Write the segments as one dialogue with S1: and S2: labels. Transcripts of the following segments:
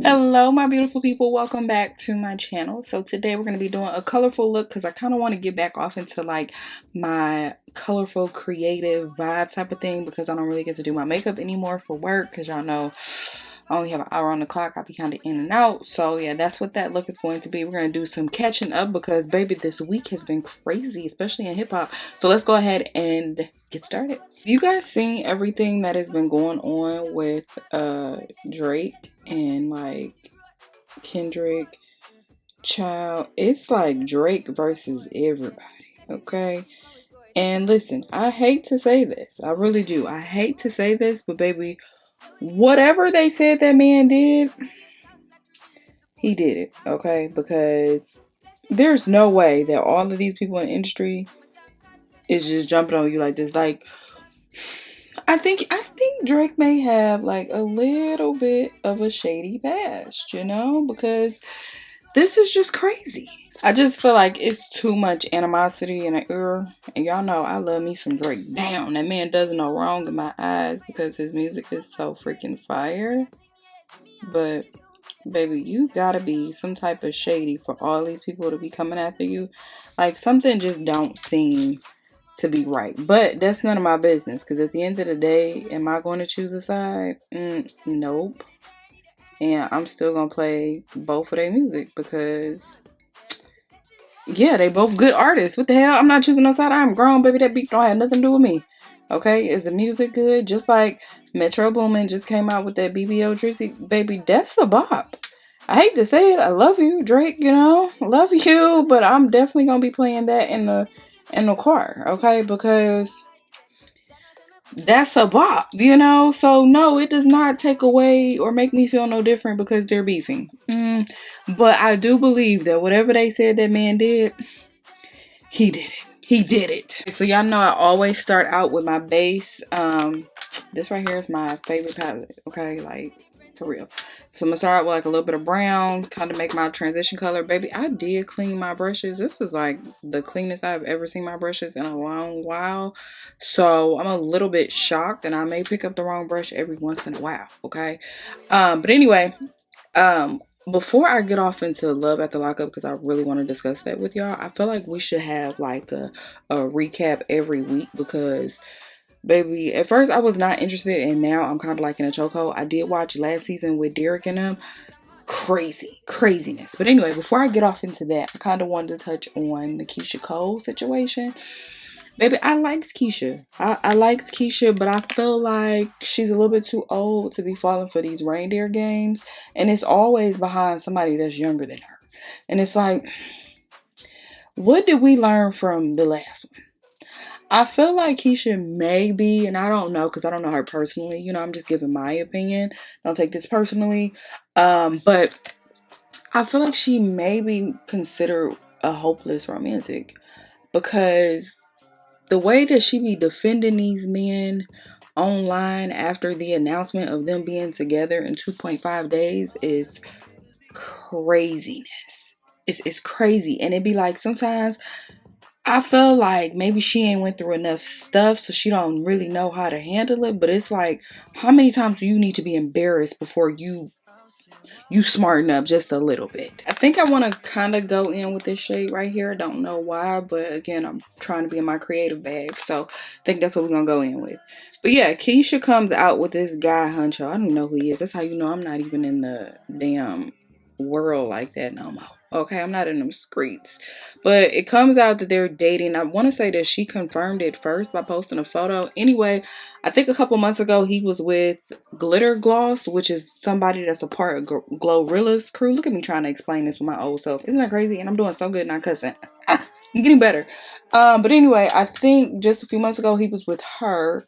S1: Hello my beautiful people, welcome back to my channel. So today we're going to be doing a colorful look because I kind of want to get back off into like my colorful creative vibe type of thing, because I don't really get to do my makeup anymore for work, because y'all know I only have an hour on the clock. I'll be kind of in and out. So yeah, that's what that look is going to be. We're going to do some catching up because baby, this week has been crazy, especially in hip hop. So let's go ahead and get started. You guys seen everything that has been going on with Drake and like Kendrick? Child, it's like Drake versus everybody, okay? And listen, I hate to say this, I really do, I hate to say this, but baby, whatever they said that man did, he did it, okay? Because there's no way that all of these people in the industry is just jumping on you like this. Like, I think Drake may have like a little bit of a shady past, you know, because this is just crazy. I just feel like it's too much animosity in the air. And y'all know I love me some Drake down. That man does no wrong in my eyes because his music is so freaking fire. But baby, you gotta be some type of shady for all these people to be coming after you. Like, something just don't seem to be right. But that's none of my business, because at the end of the day, am I going to choose a side? Nope. And I'm still gonna play both of their music because yeah, they both good artists. What the hell? I'm not choosing no side. I'm grown, baby. That beat don't have nothing to do with me. Okay, is the music good? Just like Metro Boomin just came out with that BBO Drizzy, baby, that's a bop. I hate to say it, I love you, Drake, you know, love you, but I'm definitely gonna be playing that in the car, okay? Because that's a bop, you know? So no, it does not take away or make me feel no different because they're beefing. But I do believe that whatever they said that man did, he did it. He did it. So y'all know I always start out with my base. This right here is my favorite palette, okay? Like, for real. So I'm gonna start out with like a little bit of brown, kind of make my transition color. Baby, I did clean my brushes. This is like the cleanest I've ever seen my brushes in a long while. So I'm a little bit shocked, and I may pick up the wrong brush every once in a while, okay? But anyway, before I get off into Love at the Lockup, because I really want to discuss that with y'all, I feel like we should have like a recap every week, because baby, at first I was not interested, and now I'm kind of like in a chokehold. I did watch last season with Derek and them. Craziness. But anyway, before I get off into that, I kind of wanted to touch on the Keisha Cole situation. Baby, I likes Keisha. I likes Keisha, but I feel like she's a little bit too old to be falling for these reindeer games. And it's always behind somebody that's younger than her. And it's like, what did we learn from the last one? I feel like Keisha may be, and I don't know because I don't know her personally. You know, I'm just giving my opinion. Don't take this personally. But I feel like she may be considered a hopeless romantic, because the way that she be defending these men online after the announcement of them being together in 2.5 days is craziness. It's crazy. And it be like, sometimes I feel like maybe she ain't went through enough stuff, so she don't really know how to handle it. But it's like, how many times do you need to be embarrassed before you smarten up just a little bit? I think I want to kind of go in with this shade right here. I don't know why, but again, I'm trying to be in my creative bag, so I think that's what we're gonna go in with. But yeah, Keisha comes out with this guy Huncho. I don't even know who he is. That's how you know I'm not even in the damn world like that no more. Okay, I'm not in them streets. But it comes out that they're dating. I want to say that she confirmed it first by posting a photo. Anyway, I think a couple months ago he was with Glitter Gloss, which is somebody that's a part of Glorilla's crew. Look at me trying to explain this with my old self. Isn't that crazy? And I'm doing so good, not cussing. I'm getting better. But anyway, I think just a few months ago he was with her,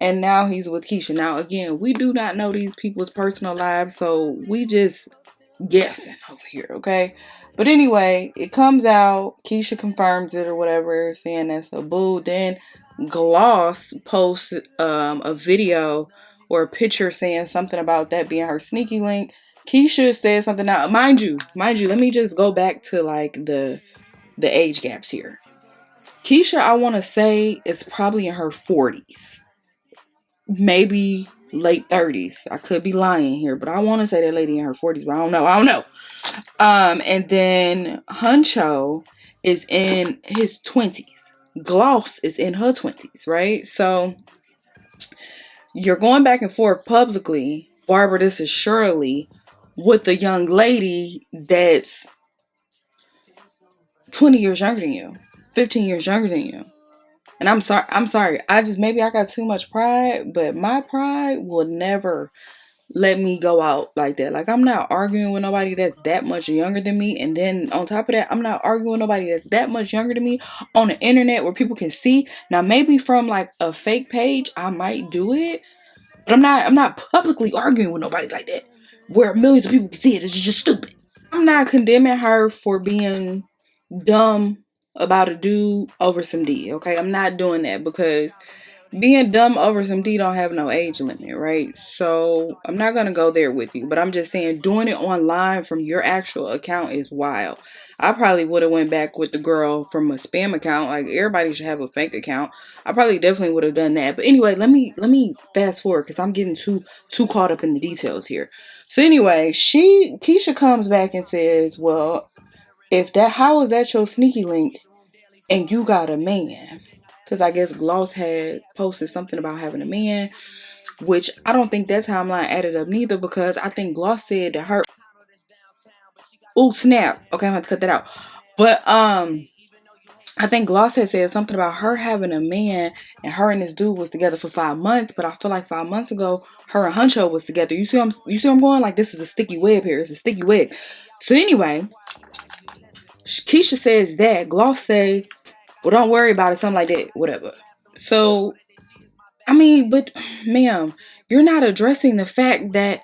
S1: and now he's with Keisha. Now, again, we do not know these people's personal lives, so we just guessing over here, okay? But anyway, it comes out, Keisha confirms it or whatever, saying that's a boo. Then Gloss posts a video or a picture saying something about that being her sneaky link. Keisha said something. Now, mind you, let me just go back to like the age gaps here. Keisha, I want to say, is probably in her 40s. maybe late 30s. I could be lying here, but I want to say that lady in her 40s, but I don't know. And then Huncho is in his 20s. Gloss is in her 20s, right? So you're going back and forth publicly. Barbara, this is Shirley with a young lady that's 20 years younger than you, 15 years younger than you. And I'm sorry. Maybe I got too much pride, but my pride will never let me go out like that. Like, I'm not arguing with nobody that's that much younger than me. And then on top of that, I'm not arguing with nobody that's that much younger than me on the internet where people can see. Now, maybe from like a fake page, I might do it. But I'm not publicly arguing with nobody like that where millions of people can see it. It's just stupid. I'm not condemning her for being dumb about a dude over some D, okay? I'm not doing that because being dumb over some D don't have no age limit, right? So I'm not gonna go there with you, but I'm just saying doing it online from your actual account is wild. I probably would have went back with the girl from a spam account. Like, everybody should have a fake account. I probably definitely would have done that. But anyway, let me fast forward because I'm getting too caught up in the details here. So anyway, Keisha comes back and says, well, how is that your sneaky link and you got a man? Because I guess Gloss had posted something about having a man, which I don't think that timeline added up neither, because I think Gloss said that her, oh snap, okay, I'm gonna have to cut that out. But I think Gloss had said something about her having a man and her and this dude was together for 5 months, but I feel like 5 months ago her and Huncho was together. You see where I'm going? Like, this is a sticky web here. It's a sticky web. So anyway, Keisha says that Gloss say, well, don't worry about it, something like that, whatever. So, I mean, but ma'am, you're not addressing the fact that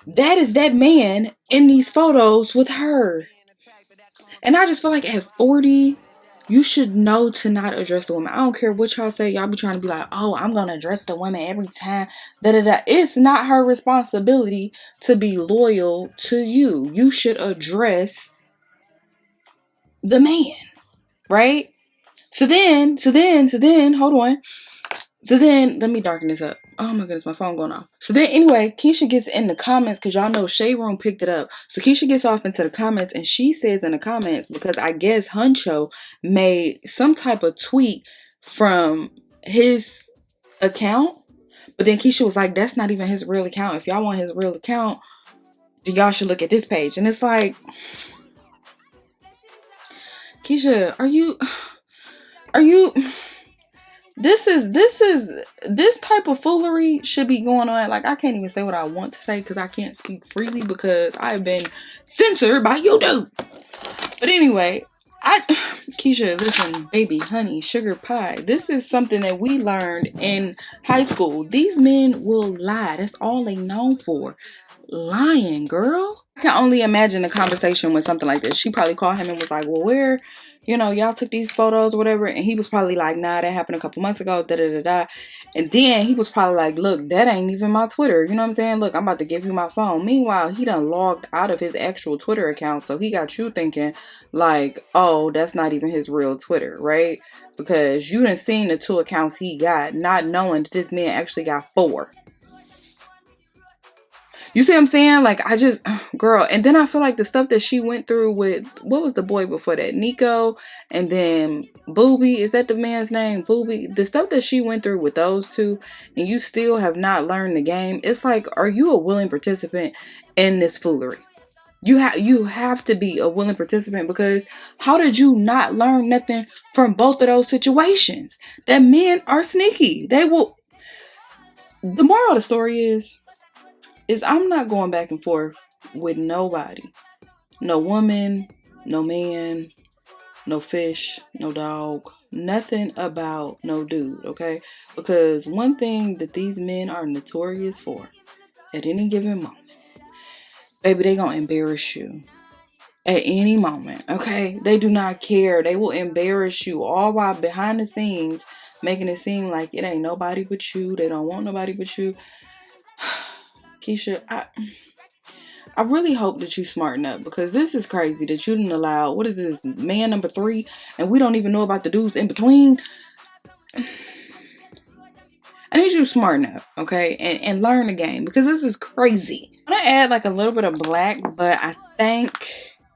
S1: is that man in these photos with her. And I just feel like at 40, you should know to not address the woman. I don't care what y'all say. Y'all be trying to be like, oh, I'm going to address the woman every time. Da-da-da. It's not her responsibility to be loyal to you. You should address the man, right? So then, hold on. So then, let me darken this up. Oh my goodness, my phone going off. So then, anyway, Keisha gets in the comments, because y'all know Shade Room picked it up. So Keisha gets off into the comments, and she says in the comments, because I guess Huncho made some type of tweet from his account, but then Keisha was like, that's not even his real account. If y'all want his real account, then y'all should look at this page. And it's like, Keisha, are you this type of foolery should be going on. Like, I can't even say what I want to say because I can't speak freely because I've been censored by YouTube. But anyway, Keisha, listen, baby, honey, sugar pie. This is something that we learned in high school. These men will lie. That's all they known for. Lying, girl. I can only imagine a conversation with something like this. She probably called him and was like, well, where, y'all took these photos or whatever. And he was probably like, nah, that happened a couple months ago. Da da da da. And then he was probably like, look, that ain't even my Twitter. You know what I'm saying? Look, I'm about to give you my phone. Meanwhile, he done logged out of his actual Twitter account. So he got you thinking like, oh, that's not even his real Twitter, right? Because you done seen the 2 accounts he got, not knowing that this man actually got 4. You see what I'm saying? Like, girl. And then I feel like the stuff that she went through with, what was the boy before that? Nico. And then Booby. Is that the man's name? Booby. The stuff that she went through with those 2, and you still have not learned the game. It's like, are you a willing participant in this foolery? You have to be a willing participant, because how did you not learn nothing from both of those situations? That men are sneaky. They will. The moral of the story is I'm not going back and forth with nobody. No woman, no man, no fish, no dog, nothing about no dude, okay? Because one thing that these men are notorious for at any given moment, baby, they gonna embarrass you at any moment, okay? They do not care. They will embarrass you all while behind the scenes making it seem like it ain't nobody but you. They don't want nobody but you. Keisha, I really hope that you smarten up, because this is crazy that you didn't allow, what is this, man number 3, and we don't even know about the dudes in between. And I need you to smarten up, okay? And learn the game, because this is crazy. I'm gonna add like a little bit of black, but I think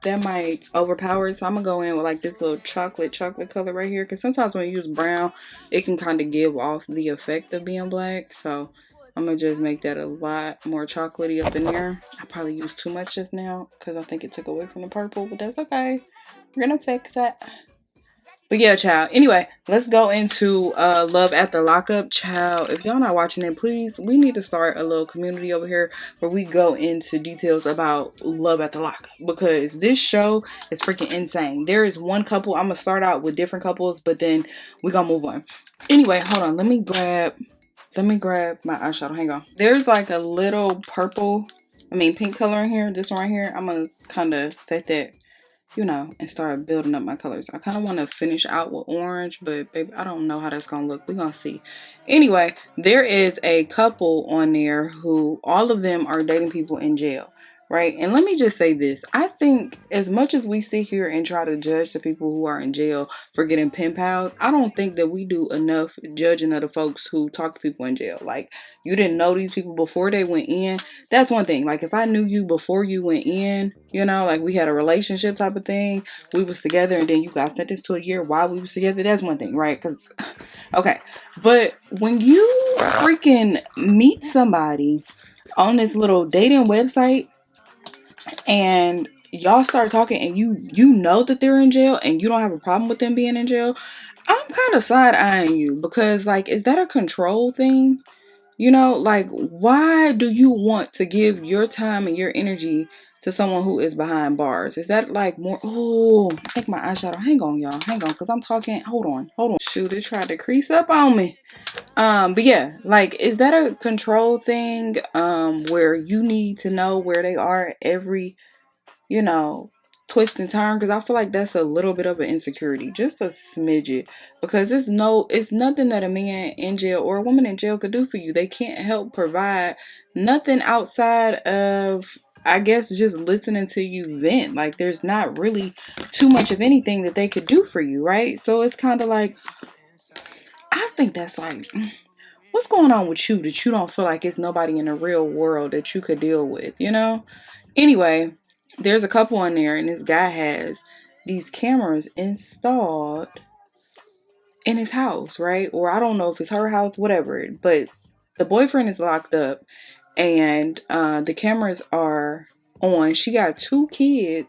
S1: that might overpower it. So I'm gonna go in with like this little chocolate color right here. Because sometimes when you use brown, it can kind of give off the effect of being black. So I'm gonna just make that a lot more chocolatey up in there. I probably used too much just now because I think it took away from the purple, but that's okay. We're gonna fix that. But yeah, child. Anyway, let's go into Love at the Lockup. Child, if y'all not watching it, please, we need to start a little community over here where we go into details about Love at the Lockup, because this show is freaking insane. There is one couple. I'm gonna start out with different couples, but then we're gonna move on. Anyway, hold on. Let me grab my eyeshadow. Hang on. There's like a little pink color in here. This one right here. I'm gonna kind of set that, you know, and start building up my colors. I kind of want to finish out with orange, but baby, I don't know how that's gonna look. We're gonna see. Anyway, there is a couple on there who all of them are dating people in jail, right? And let me just say this. I think as much as we sit here and try to judge the people who are in jail for getting pen pals, I don't think that we do enough judging of the folks who talk to people in jail. Like, you didn't know these people before they went in. That's one thing. Like, if I knew you before you went in, you know, like we had a relationship type of thing, we was together, and then you got sentenced to a year while we was together, that's one thing, right? Because, okay. But when you freaking meet somebody on this little dating website and y'all start talking and you know that they're in jail and you don't have a problem with them being in jail, I'm kind of side-eyeing you, because like, is that a control thing? You know, like, why do you want to give your time and your energy to someone who is behind bars? Is that like more? Oh, I think my eyeshadow. Hang on, y'all. Hang on, because I'm talking. Hold on. Shoot, it tried to crease up on me. But yeah, like, is that a control thing? Where you need to know where they are every, you know, twist and turn, because I feel like that's a little bit of an insecurity, just a smidget, because it's nothing that a man in jail or a woman in jail could do for you. They can't help provide nothing outside of, I guess, just listening to you vent. Like, there's not really too much of anything that they could do for you, right? So it's kind of like, I think that's like, what's going on with you that you don't feel like it's nobody in the real world that you could deal with, you know? Anyway, there's a couple on there, and this guy has these cameras installed in his house, right? Or I don't know if it's her house, whatever. But the boyfriend is locked up, and the cameras are on. She got 2 kids.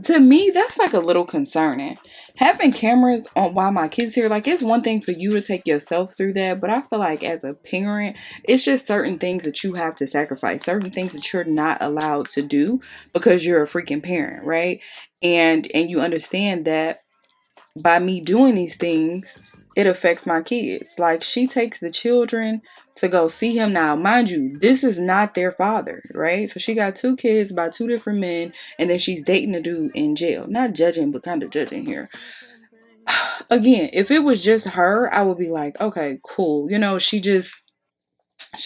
S1: To me, that's like a little concerning. Having cameras on while my kids here, like, it's one thing for you to take yourself through that, but I feel like as a parent, it's just certain things that you have to sacrifice, certain things that you're not allowed to do because you're a freaking parent, right? And you understand that by me doing these things, it affects my kids. Like, she takes the children to go see him. Now, mind you, this is not their father, right? So she got 2 kids by 2 different men, and then she's dating a dude in jail. Not judging, but kind of judging here. Again, if it was just her, I would be like, okay, cool. You know, she just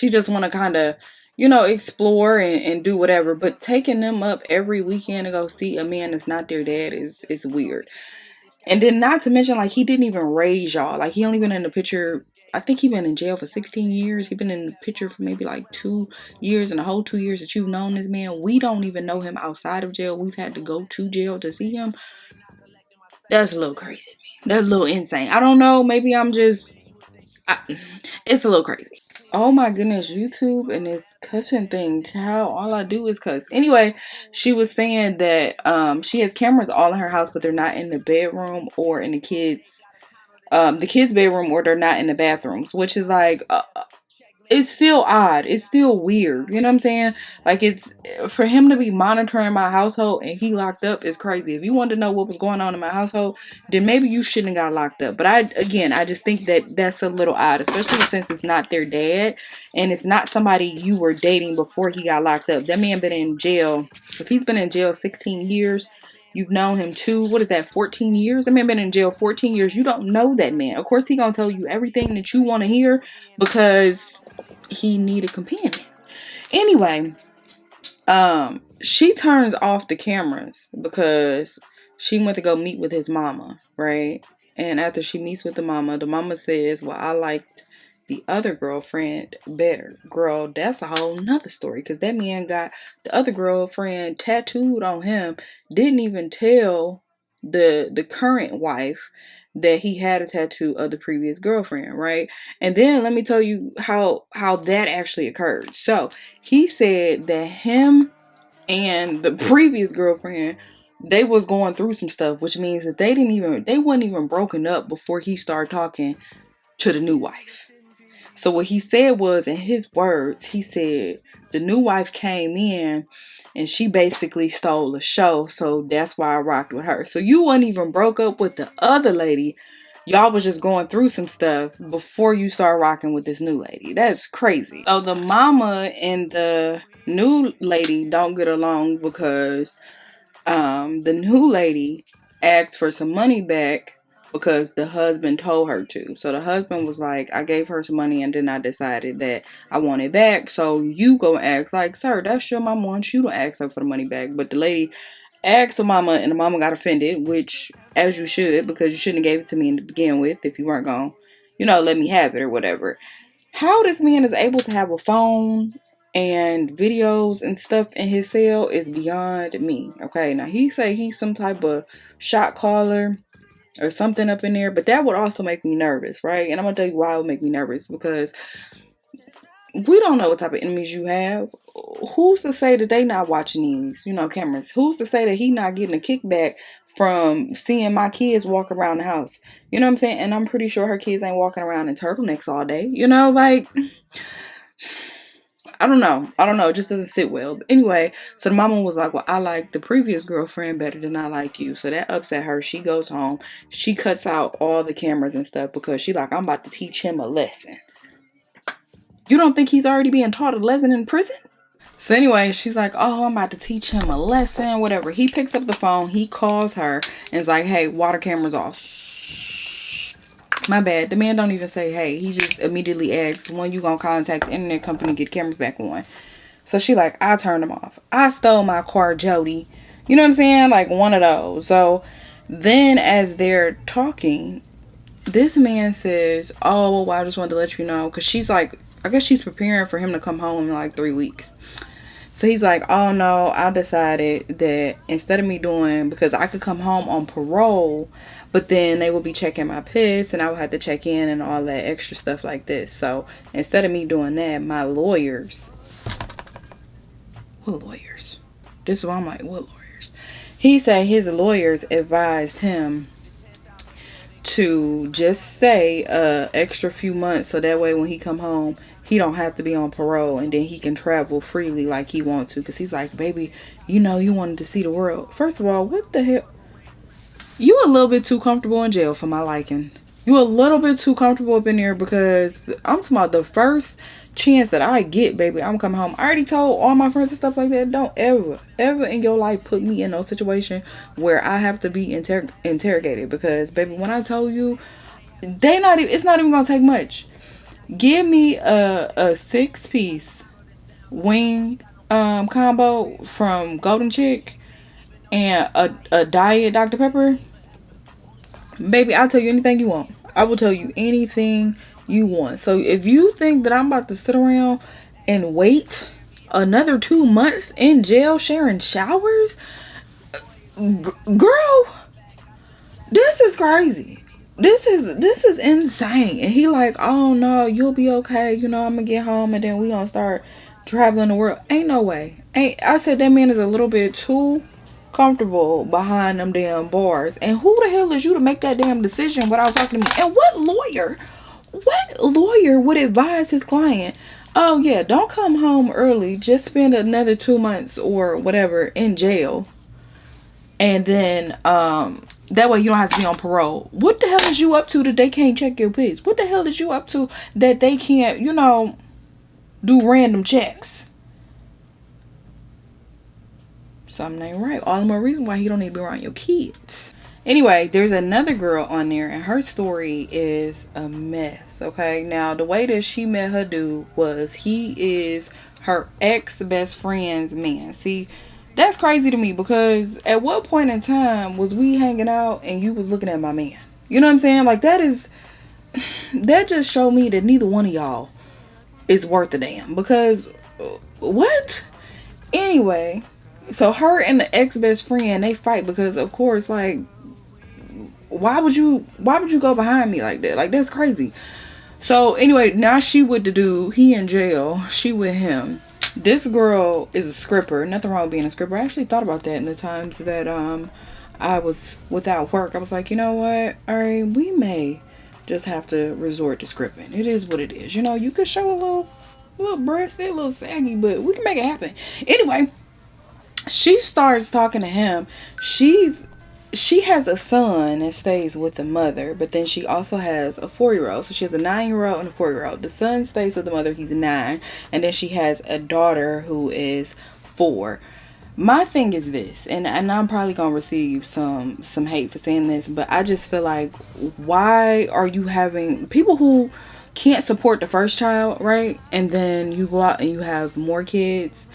S1: want to kind of, you know, explore and do whatever. But taking them up every weekend to go see a man that's not their dad is weird. And then, not to mention, like, he didn't even raise y'all. Like, he only been in the picture, I think he been in jail for 16 years. He been in the picture for maybe like 2 years. And the whole 2 years that you've known this man, we don't even know him outside of jail. We've had to go to jail to see him. That's a little crazy. That's a little insane. I don't know. Maybe I'm just, it's a little crazy. Oh my goodness, YouTube and this cussing thing. How all I do is cuss. Anyway, she was saying that she has cameras all in her house, but they're not in the bedroom or in the kids' bedroom, or they're not in the bathrooms, which is like, it's still odd. It's still weird. You know what I'm saying? Like, it's, for him to be monitoring my household and he locked up is crazy. If you wanted to know what was going on in my household, then maybe you shouldn't have got locked up. But I just think that that's a little odd, especially since it's not their dad and it's not somebody you were dating before he got locked up. That man been in jail. If he's been in jail 16 years, you've known him what is that, 14 years? That man been in jail 14 years. You don't know that man. Of course, he gonna tell you everything that you want to hear because he need a companion. Anyway, she turns off the cameras because she went to go meet with his mama, right? And after she meets with the mama says, well, I liked the other girlfriend better. Girl, that's a whole nother story, because that man got the other girlfriend tattooed on him, didn't even tell the current wife that he had a tattoo of the previous girlfriend, right? And then let me tell you how that actually occurred. So he said that him and the previous girlfriend, they was going through some stuff, which means that they wasn't even broken up before he started talking to the new wife. So what he said was, in his words, he said the new wife came in and she basically stole the show, so that's why I rocked with her. So you wasn't even broke up with the other lady. Y'all was just going through some stuff before you start rocking with this new lady. That's crazy. So the mama and the new lady don't get along because the new lady asked for some money back because the husband told her to. So the husband was like, I gave her some money and then I decided that I want it back. So you go ask, like, sir, that's your mama wants you to ask her for the money back. But the lady asked the mama and the mama got offended, which as you should, because you shouldn't have gave it to me to begin with if you weren't going to, let me have it or whatever. How this man is able to have a phone and videos and stuff in his cell is beyond me. Okay, now he say he's some type of shot caller or something up in there, but that would also make me nervous, right? And I'm gonna tell you why it would make me nervous, because we don't know what type of enemies you have. Who's to say that they not watching these, cameras? Who's to say that he not getting a kickback from seeing my kids walk around the house? You know what I'm saying? And I'm pretty sure her kids ain't walking around in turtlenecks all day. Like, I don't know. It just doesn't sit well. But anyway, so the mama was like, well, I like the previous girlfriend better than I like you. So that upset her. She goes home. She cuts out all the cameras and stuff because she like, I'm about to teach him a lesson. You don't think he's already being taught a lesson in prison? So anyway, she's like, oh, I'm about to teach him a lesson, whatever. He picks up the phone. He calls her and is like, hey, water cameras off. My bad. The man don't even say, hey. He just immediately asks, when you gonna contact the internet company to get cameras back on? So she like, I turned them off. I stole my car, Jody. You know what I'm saying? Like one of those. So then as they're talking, this man says, oh, well, I just wanted to let you know. Because she's like, I guess she's preparing for him to come home in like 3 weeks. So he's like, oh no, I decided that instead of me doing, because I could come home on parole, but then they would be checking my piss and I would have to check in and all that extra stuff like this. So instead of me doing that, my lawyers, what lawyers? This is why I'm like, what lawyers? He said his lawyers advised him to just stay extra few months so that way when he come home, he don't have to be on parole and then he can travel freely like he wants to. Because he's like, baby, you wanted to see the world. First of all, what the hell? You a little bit too comfortable in jail for my liking. You a little bit too comfortable up in there, because I'm talking about the first chance that I get, baby, I'm coming home. I already told all my friends and stuff like that, don't ever in your life put me in no situation where I have to be interrogated. Because, baby, when I told you, it's not even gonna take much. Give me a 6-piece wing combo from Golden Chick and a diet Dr. Pepper. Baby, I'll tell you anything you want. I will tell you anything you want. So if you think that I'm about to sit around and wait another 2 months in jail sharing showers, girl, this is crazy. This is insane. And he like, oh no, you'll be okay. I'm gonna get home and then we gonna start traveling the world. Ain't no way. I said that man is a little bit too comfortable behind them damn bars. And who the hell is you to make that damn decision without talking to me? And what lawyer would advise his client, oh yeah, don't come home early, just spend another 2 months or whatever in jail, and then that way you don't have to be on parole. What the hell is you up to that they can't check your piss? What the hell is you up to that they can't, do random checks? Something ain't right. All the more reason why he don't need to be around your kids. Anyway, there's another girl on there and her story is a mess. Okay, now the way that she met her dude was, he is her ex-best friend's man. See, that's crazy to me, because at what point in time was we hanging out and you was looking at my man? You know what I'm saying? Like, that is that just showed me that neither one of y'all is worth a damn. Because what? Anyway, so her and the ex-best friend, they fight because of course, like, why would you go behind me like that? Like, that's crazy. So anyway, now she with the dude, he in jail, she with him. This girl is a scripper. Nothing wrong with being a scripper. I actually thought about that in the times that I was without work. I was like, you know what? All right, we may just have to resort to scripting. It is what it is. You know, you could show a little breast, they're a little saggy, but we can make it happen. Anyway, she starts talking to him. She has a son that stays with the mother, but then she also has a 4-year-old. So she has a 9-year-old and a 4-year-old. The son stays with the mother, he's 9, and then she has a daughter who is 4. My thing is this, and I'm probably gonna receive some hate for saying this, but I just feel like, why are you having people who can't support the first child, right? And then you go out and you have more kids.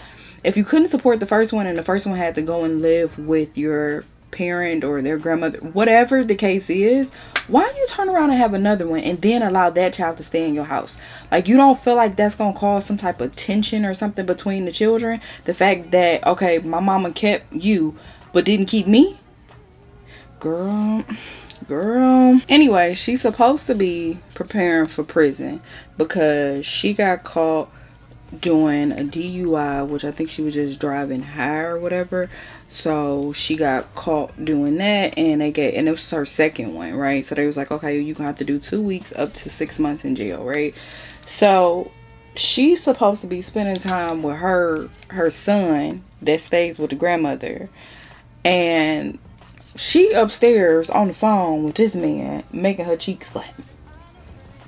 S1: If you couldn't support the first one and the first one had to go and live with your parent or their grandmother, whatever the case is, why you turn around and have another one and then allow that child to stay in your house? Like, you don't feel like that's gonna cause some type of tension or something between the children? The fact that, okay, my mama kept you but didn't keep me? Girl. Anyway, she's supposed to be preparing for prison because she got caught doing a DUI, which I think she was just driving high or whatever. So she got caught doing that, and it was her second one, right? So they was like, okay, you gonna have to do 2 weeks up to 6 months in jail, right? So she's supposed to be spending time with her son that stays with the grandmother, and she upstairs on the phone with this man making her cheeks clap.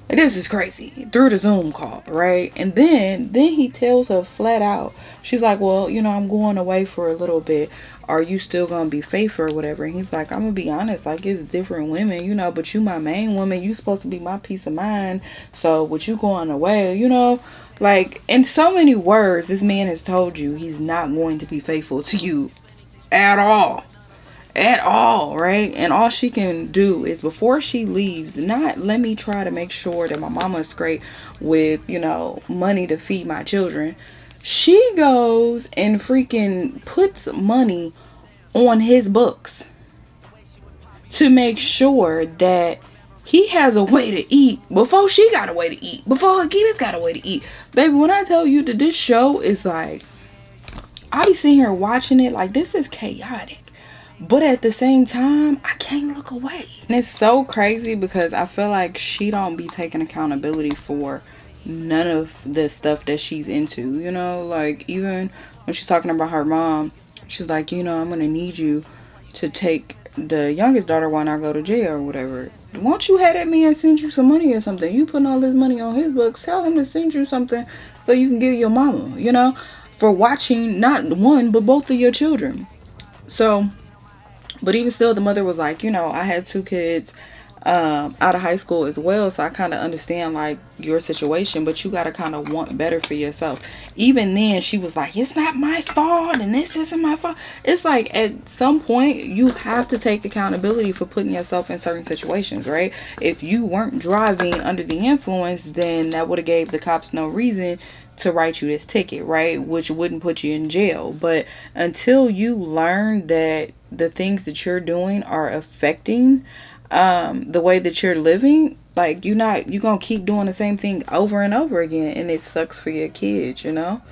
S1: This is crazy. Through the Zoom call, right? And then he tells her flat out. She's like, well, you know, I'm going away for a little bit. Are you still going to be faithful or whatever? And he's like, I'm going to be honest. Like, it's different women, you know, but you my main woman. You supposed to be my peace of mind. So with you going away, you know, like, in so many words, this man has told you he's not going to be faithful to you at all. Right? And all she can do is, before she leaves, not let me try to make sure that my mama is great with, you know, money to feed my children. She goes and freaking puts money on his books to make sure that he has a way to eat before she got a way to eat, before her kids got a way to eat. Baby, when I tell you that this show is like, I be sitting here watching it like, this is chaotic. But at the same time, I can't look away. And it's so crazy because I feel like she don't be taking accountability for none of the stuff that she's into. You know, like, even when she's talking about her mom, she's like, you know, I'm going to need you to take the youngest daughter when I go to jail or whatever. Won't you have that man send you some money or something? You putting all this money on his books. Tell him to send you something so you can give your mama, you know, for watching not one, but both of your children. So... but even still, the mother was like, you know, I had 2 kids out of high school as well. So I kind of understand, like, your situation. But you got to kind of want better for yourself. Even then, she was like, it's not my fault. And this isn't my fault. It's like, at some point, you have to take accountability for putting yourself in certain situations, right? If you weren't driving under the influence, then that would have gave the cops no reason to write you this ticket, right? Which wouldn't put you in jail. But until you learn that the things that you're doing are affecting the way that you're living, like, you're gonna keep doing the same thing over and over again, and it sucks for your kids, you know.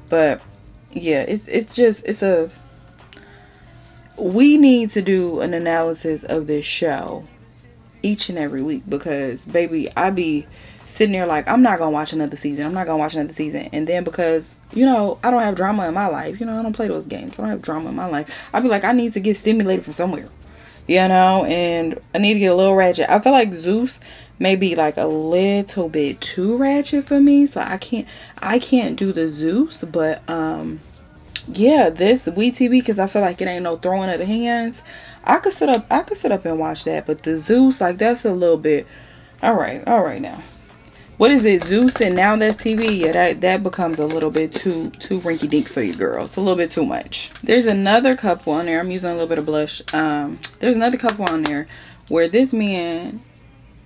S1: But yeah, we need to do an analysis of this show each and every week, because baby, I be sitting there like, I'm not gonna watch another season. And then, because, you know, I don't have drama in my life, you know, I don't play those games, I don't have drama in my life, I'd be like, I need to get stimulated from somewhere, you know, and I need to get a little ratchet. I feel like Zeus may be like a little bit too ratchet for me, so I can't do the Zeus. But yeah, this WeTV, because I feel like it ain't no throwing of the hands. I could sit up and watch that. But the Zeus, like, that's a little bit, all right now. What is it, Zeus and Now That's TV? Yeah, that becomes a little bit too rinky dink for you, girl. It's a little bit too much. There's another couple on there. I'm using a little bit of blush. There's another couple on there where this man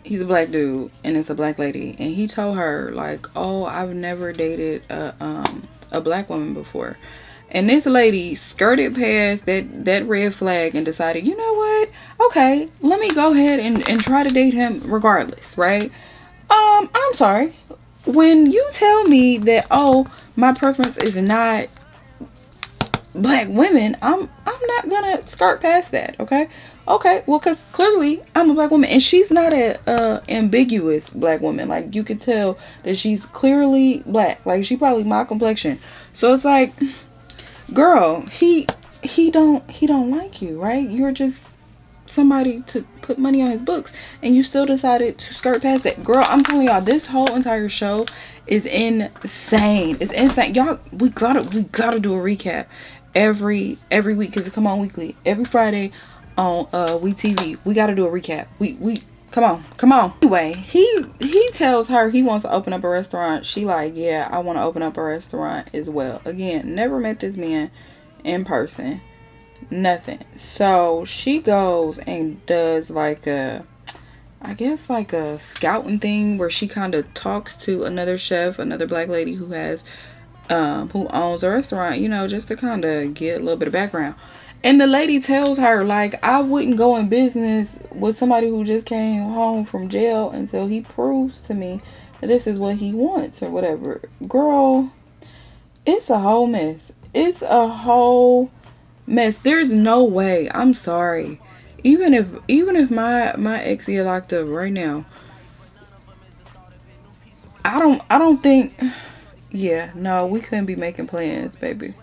S1: he's a black dude and it's a black lady, and he told her like, oh, I've never dated a black woman before. And this lady skirted past that red flag and decided, you know what, okay, let me go ahead and try to date him regardless, right? I'm sorry, when you tell me that, oh, my preference is not black women, I'm not gonna skirt past that. Okay, well, because clearly I'm a black woman and she's not a ambiguous black woman. Like, you could tell that she's clearly black. Like, she probably my complexion. So it's like, girl, he don't like you, right? You're just somebody to put money on his books, and you still decided to skirt past that. Girl, I'm telling y'all, this whole entire show is insane. It's insane, y'all. We gotta do a recap every week, because it come on weekly every Friday on WeTV. We gotta do a recap. We come on. Anyway, he tells her he wants to open up a restaurant. She like, yeah, I want to open up a restaurant as well. Again, never met this man in person, nothing. So she goes and does like a, I guess like a scouting thing where she kind of talks to another chef, another black lady who has who owns a restaurant, you know, just to kind of get a little bit of background. And the lady tells her, like, I wouldn't go in business with somebody who just came home from jail until he proves to me that this is what he wants or whatever. Girl, it's a whole mess. It's a whole mess. There's no way. I'm sorry. Even if my ex get locked up right now, I don't think, yeah, no, we couldn't be making plans, baby.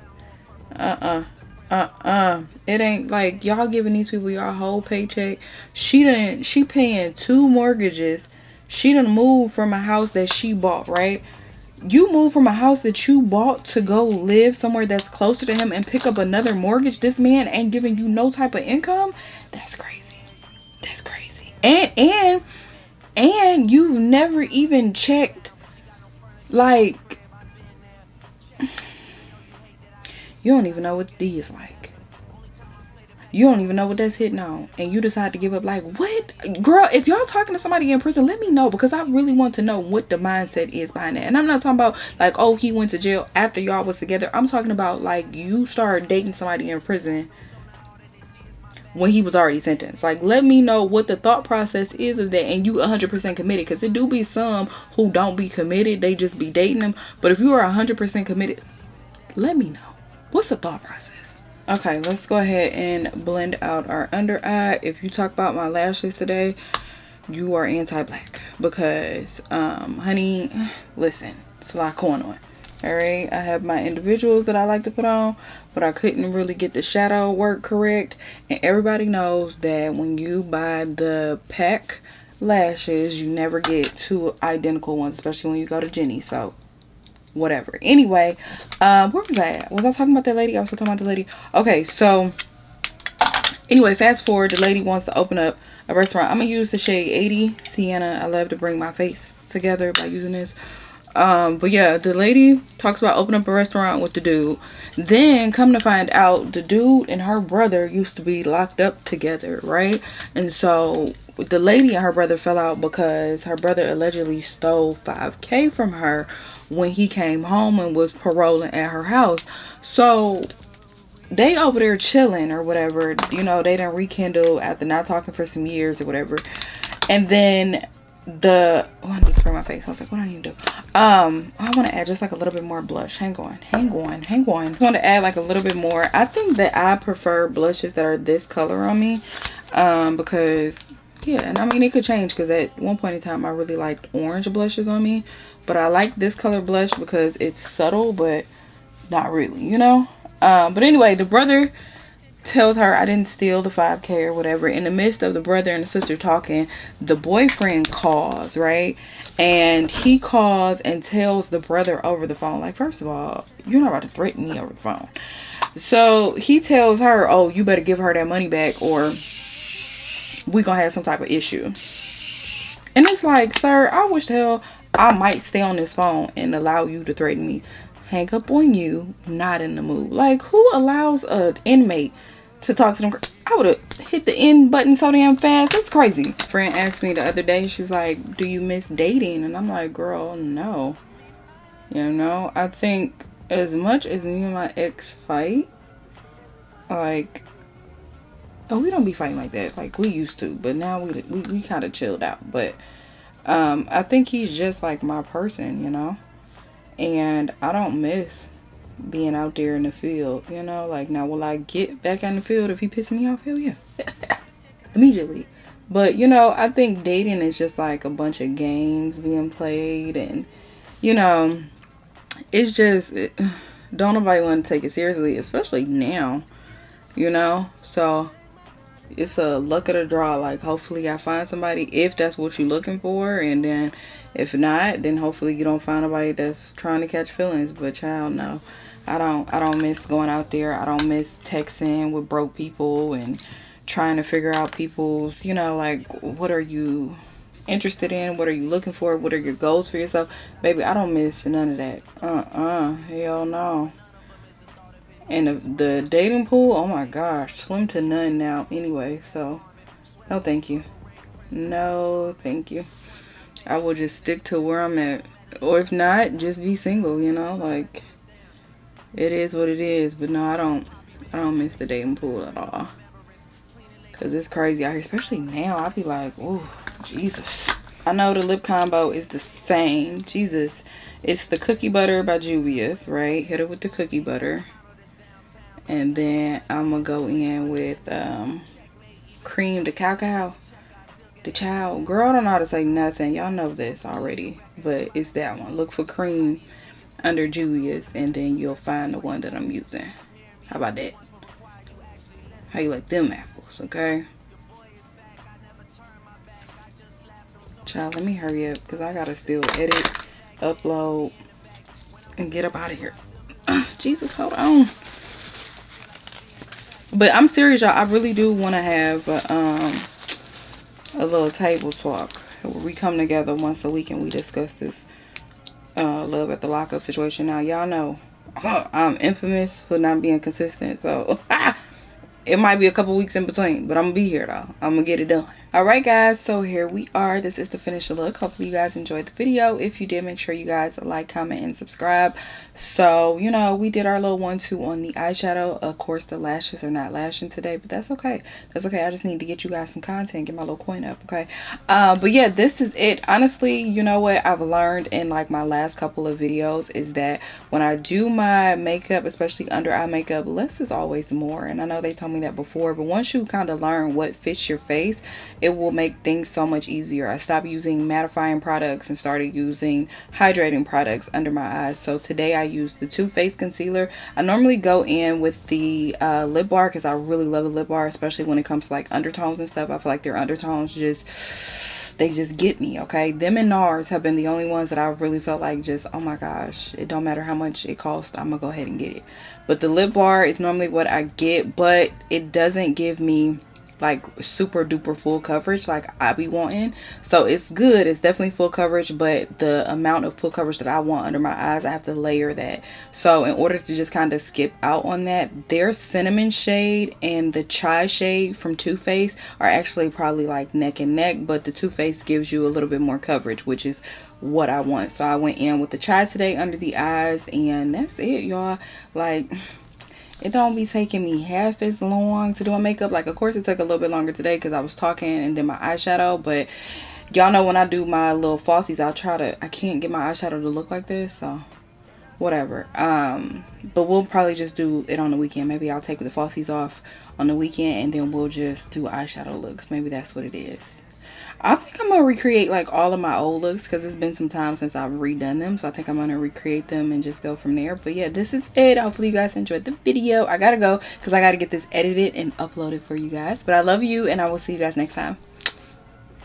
S1: It ain't like y'all giving these people your whole paycheck. She paying 2 mortgages. She done moved from a house that she bought, right? You move from a house that you bought to go live somewhere that's closer to him and pick up another mortgage. This man ain't giving you no type of income. That's crazy. That's crazy. And you've never even checked, like, you don't even know what D is like. You don't even know what that's hitting on, and you decide to give up. Like, what? Girl, if y'all talking to somebody in prison, let me know, because I really want to know what the mindset is behind that. And I'm not talking about like, oh, he went to jail after y'all was together. I'm talking about like, you started dating somebody in prison when he was already sentenced. Like, let me know what the thought process is of that, and you 100% committed, because there do be some who don't be committed. They just be dating them. But if you are 100% committed, let me know. What's the thought process? Okay, let's go ahead and blend out our under eye. If you talk about my lashes today, you are anti-black, because honey, listen, it's a lot going on. All right, I have my individuals that I like to put on, but I couldn't really get the shadow work correct. And everybody knows that when you buy the pack lashes, you never get 2 identical ones, especially when you go to Jenny. So whatever. Anyway, where was I at? Was I talking about that lady? I was talking about the lady. Okay, so anyway, fast forward. The lady wants to open up a restaurant. I'm gonna use the shade 80 Sienna. I love to bring my face together by using this. But yeah, the lady talks about opening up a restaurant with the dude. Then come to find out, the dude and her brother used to be locked up together, right? And so the lady and her brother fell out because her brother allegedly stole $5K from her when he came home and was paroling at her house. So they over there chilling or whatever, you know, they done rekindle after not talking for some years or whatever. And then I need to spray my face. I was like, what do I need to do? I want to add just like a little bit more blush. Hang on. I want to add like a little bit more. I think that I prefer blushes that are this color on me, because yeah, and I mean, it could change, because at one point in time I really liked orange blushes on me, but I like this color blush because it's subtle but not really, you know. But anyway, the brother tells her, I didn't steal the 5K or whatever. In the midst of the brother and the sister talking, the boyfriend calls, right? And he calls and tells the brother over the phone, like, first of all, you're not about to threaten me over the phone. So he tells her, oh, you better give her that money back or we gonna have some type of issue. And it's like, sir, I wish hell I might stay on this phone and allow you to threaten me. Hang up on you, not in the mood. Like, who allows an inmate to talk to them? I would have hit the end button so damn fast. That's crazy. A friend asked me the other day, she's like, do you miss dating? And I'm like, girl, no. You know, I think as much as me and my ex fight, like, oh, we don't be fighting like that like we used to, but now we kind of chilled out. But I think he's just like my person, you know, and I don't miss being out there in the field, you know. Like, now will I get back in the field if he pissing me off? Hell yeah. Immediately. But you know, I think dating is just like a bunch of games being played, and you know, it's just don't nobody want to take it seriously, especially now, you know. So it's a luck of the draw. Like, hopefully I find somebody if that's what you're looking for, and then if not, then hopefully you don't find nobody that's trying to catch feelings. But child, no, I don't miss going out there. I don't miss texting with broke people and trying to figure out people's, you know, like, what are you interested in, what are you looking for, what are your goals for yourself. Baby, I don't miss none of that. Hell no. And the dating pool, oh my gosh, slim to none now anyway. So no thank you, no thank you. I will just stick to where I'm at, or if not, just be single, you know. Like, it is what it is. But no, I don't miss the dating pool at all, because it's crazy out here, especially now. I be like, oh Jesus. I know the lip combo is the same. Jesus. It's the cookie butter by Juvia's, right? Hit it with the cookie butter. And then I'm going to go in with cream de cacao. The child. Girl, I don't know how to say nothing. Y'all know this already. But it's that one. Look for cream under Juvia's, and then you'll find the one that I'm using. How about that? How you like them apples, okay? Child, let me hurry up, because I got to still edit, upload, and get up out of here. Jesus, hold on. But I'm serious, y'all. I really do want to have a little table talk where we come together once a week and we discuss this love at the lockup situation. Now, y'all know I'm infamous for not being consistent. So, it might be a couple weeks in between. But I'm going to be here, though. I'm going to get it done. Alright guys, so here we are. This is the finished look. Hopefully you guys enjoyed the video. If you did, make sure you guys like, comment, and subscribe. So, you know, we did our little 1-2 on the eyeshadow. Of course, the lashes are not lashing today, but that's okay. That's okay. I just need to get you guys some content, get my little coin up, okay? But yeah, this is it. Honestly, you know what I've learned in like my last couple of videos is that when I do my makeup, especially under eye makeup, less is always more. And I know they told me that before, but once you kind of learn what fits your face, it will make things so much easier. I stopped using mattifying products and started using hydrating products under my eyes. So today I use the Too Faced concealer. I normally go in with the lip bar because I really love the lip bar, especially when it comes to like undertones and stuff. I feel like their undertones they just get me, okay? Them and NARS have been the only ones that I've really felt like just, oh my gosh, it don't matter how much it costs, I'm gonna go ahead and get it. But the lip bar is normally what I get, but it doesn't give me like super duper full coverage like I be wanting. So it's good, it's definitely full coverage, but the amount of full coverage that I want under my eyes, I have to layer that. So in order to just kind of skip out on that, their cinnamon shade and the chai shade from Too Faced are actually probably like neck and neck, but the Too Faced gives you a little bit more coverage, which is what I want. So I went in with the chai today under the eyes, and that's it, y'all. Like, it don't be taking me half as long to do my makeup. Like, of course it took a little bit longer today because I was talking and then my eyeshadow, but y'all know when I do my little falsies, I can't get my eyeshadow to look like this, so whatever. But we'll probably just do it on the weekend. Maybe I'll take the falsies off on the weekend and then we'll just do eyeshadow looks. Maybe that's what it is. I think I'm gonna recreate like all of my old looks because it's been some time since I've redone them, so I think I'm gonna recreate them and just go from there. But yeah, this is it. Hopefully you guys enjoyed the video. I gotta go because I gotta get this edited and uploaded for you guys, but I love you and I will see you guys next time.